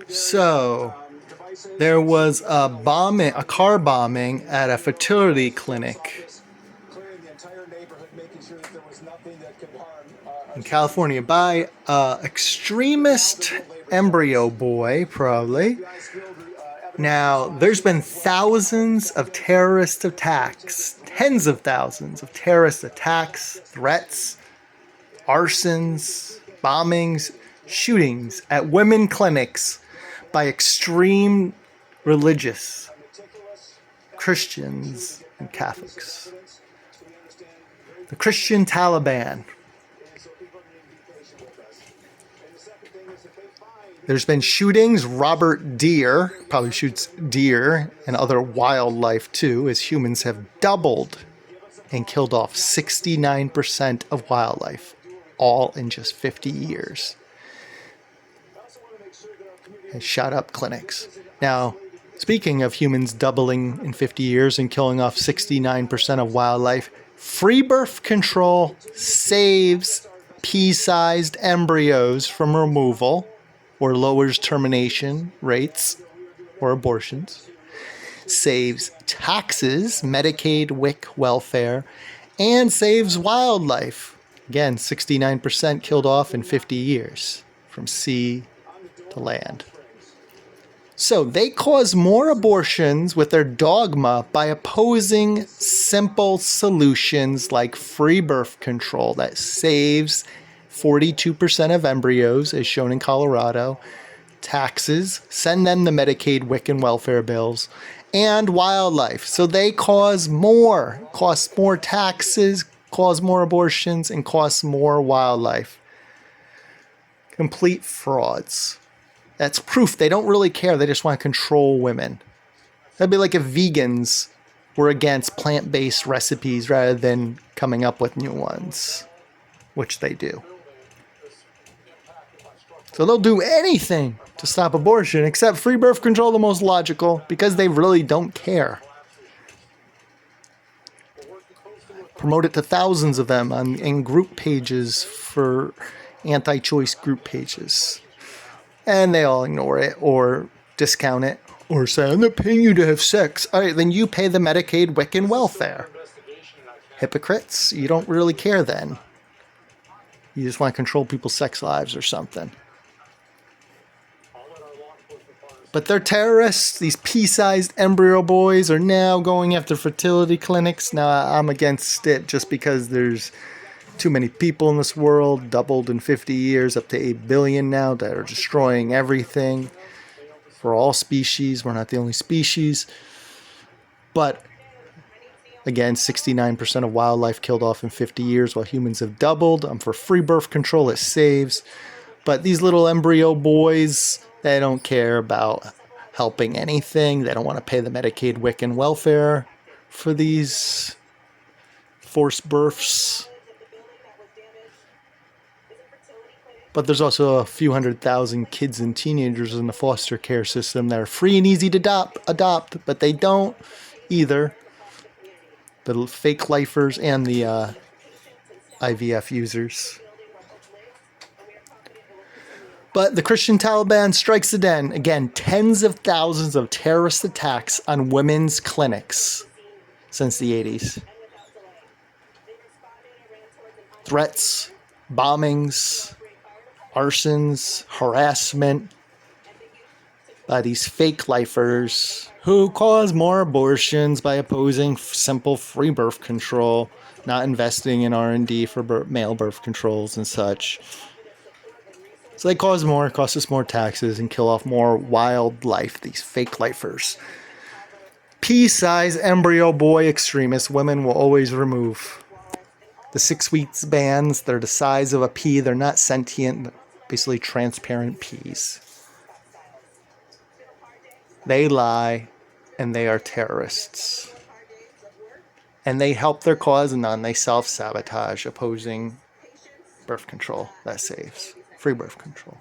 So, there was a car bombing at a fertility clinic in California by extremist embryo boy, probably. Now, there's been thousands of terrorist attacks, tens of thousands of terrorist attacks, threats, arsons, bombings, shootings at women clinics by extreme religious Christians and Catholics. The Christian Taliban. There's been shootings. Robert Deere probably shoots deer and other wildlife too, as humans have doubled and killed off 69% of wildlife, all in just 50 years. And shot up clinics. Now, speaking of humans doubling in 50 years and killing off 69% of wildlife, free birth control saves pea-sized embryos from removal or lowers termination rates or abortions, saves taxes, Medicaid, WIC, welfare, and saves wildlife. Again, 69% killed off in 50 years from sea to land. So they cause more abortions with their dogma by opposing simple solutions like free birth control that saves 42% of embryos, as shown in Colorado, taxes, send them the Medicaid, WIC, and welfare bills, and wildlife. So they cost more taxes, cause more abortions, and cost more wildlife. Complete frauds. That's proof they don't really care. They just want to control women. That'd be like if vegans were against plant-based recipes rather than coming up with new ones, which they do. So they'll do anything to stop abortion, except free birth control, the most logical, because they really don't care. Promote it to thousands of them in group pages for anti-choice group pages. And they all ignore it or discount it or say, I'm not paying you to have sex. All right, then you pay the Medicaid, WIC, and welfare. Hypocrites, you don't really care then. You just want to control people's sex lives or something. But they're terrorists. These pea-sized embryo boys are now going after fertility clinics. Now, I'm against it just because there's too many people in this world, doubled in 50 years, up to 8 billion now, that are destroying everything for all species. We're not the only species. But, again, 69% of wildlife killed off in 50 years while humans have doubled. I'm for free birth control. It saves. But these little embryo boys, they don't care about helping anything. They don't want to pay the Medicaid, WIC, and welfare for these forced births. But there's also a few 100,000 kids and teenagers in the foster care system that are free and easy to adopt, but they don't either. The fake lifers and the IVF users. But the Christian Taliban strikes again. Again, tens of thousands of terrorist attacks on women's clinics since the 80s. Threats, bombings, arsons, harassment by these fake lifers who cause more abortions by opposing simple free birth control, not investing in R&D for male birth controls and such. So they cost us more taxes and kill off more wildlife, these fake lifers. Pea-sized embryo boy extremists women will always remove. The 6 weeks bands, they're the size of a pea. They're not sentient, basically transparent peas. They lie, and they are terrorists. And they help their cause, and then they self-sabotage opposing birth control that saves. Free birth control.